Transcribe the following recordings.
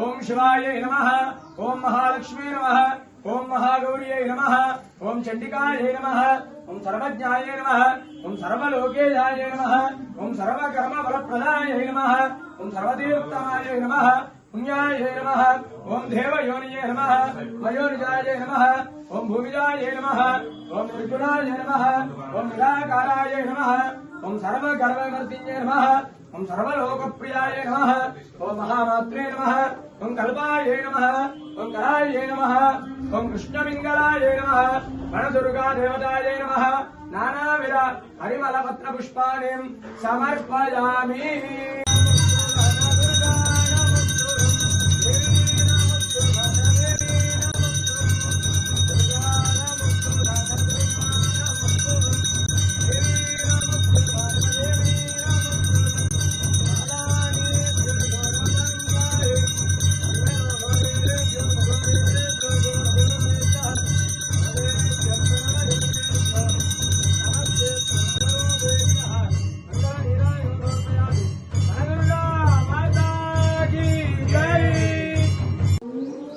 ఓం శివాయ నమః ఓం మహాలక్ష్మీ నమః ఓం మహాగౌర్యై నమః ఓం చండికాయ నమః ఓం సర్వజ్ఞాయ నమః ఓం సర్వలోకేయాయ నమః ఓం సర్వకర్మ ఫలప్రదాయ నమః ఓం సర్వతీర్థమాయ నమః పుణ్యాయ నమః ఓం దేవయోనియే నమః మయోనిజాయ నమః ఓం భూమిజాయ నమః ఓం త్రిగుణాయ నమః ఓం నిరాకారాయ నమః ఓం సర్వగర్వవర్తిన్యే నమః ఓం సర్వలోకప్రియాయ నమః ఓం మహామాత్రే నమః ఓం కల్పాయ నమః ఓం కరాయ నమః ఓం కృష్ణమింగళాయ నమః వనదుర్గా దేవతాయ నమః నానావిధ హరిమలపత్ర పుష్పాణి సమర్పయామి.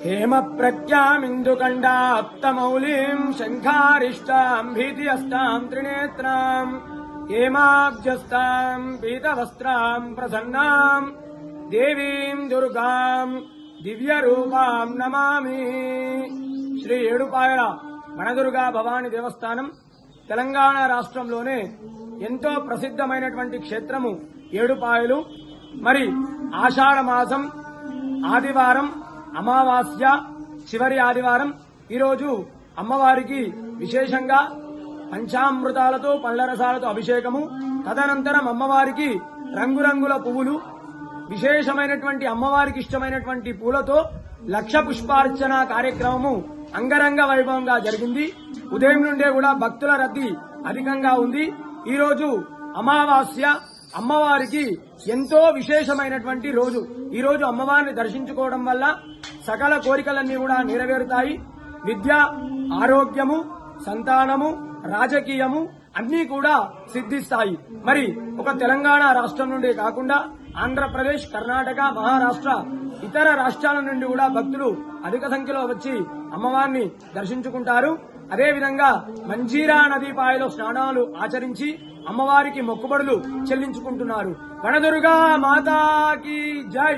हेम प्रज्ञामिन्दुकण्डाप्तमौलिम् शङ्खारिष्टाम् भीतिहस्ताम् त्रिनेत्राम् हेमाब्जस्ताम् पीतवस्त्राम् प्रसन्नाम् देवीम् दुर्गाम् दिव्यरूपाम् नमामि. శ్రీ ఏడుపాయల వనదుర్గా భవాని దేవస్థానం తెలంగాణ రాష్ట్రంలోనే ఎంతో ప్రసిద్ధమైనటువంటి క్షేత్రము ఏడుపాయలు. మరి ఆషాఢ మాసం ఆదివారం అమావాస్య చివరి ఆదివారం ఈరోజు అమ్మవారికి విశేషంగా పంచామృతాలతో పళ్ల రసాలతో అభిషేకము, తదనంతరం అమ్మవారికి రంగురంగుల పువ్వులు, విశేషమైనటువంటి అమ్మవారికి ఇష్టమైనటువంటి పూలతో లక్ష పుష్పార్చన కార్యక్రమము అంగరంగ వైభవంగా జరిగింది. ఉదయం నుండే కూడా భక్తుల రద్దీ అధికంగా ఉంది. ఈరోజు అమావాస్య, అమ్మవారికి ఎంతో విశేషమైనటువంటి రోజు. ఈ రోజు అమ్మవారిని దర్శించుకోవడం వల్ల సకల కోరికలన్నీ కూడా నెరవేరుతాయి. విద్య, ఆరోగ్యము, సంతానము, రాజకీయము అన్నీ కూడా సిద్ధిస్తాయి. మరి ఒక తెలంగాణ రాష్ట్రం నుండే కాకుండా ఆంధ్రప్రదేశ్, కర్ణాటక, మహారాష్ట్ర ఇతర రాష్ట్రాల నుండి కూడా భక్తులు అధిక సంఖ్యలో వచ్చి అమ్మవారిని దర్శించుకుంటారు. అదేవిధంగా మంజీరా నదీ పాయలో స్నానాలు ఆచరించి అమ్మవారికి మొక్కుబడులు చెల్లించుకుంటున్నారు. వనదుర్గా మాతాకి జై.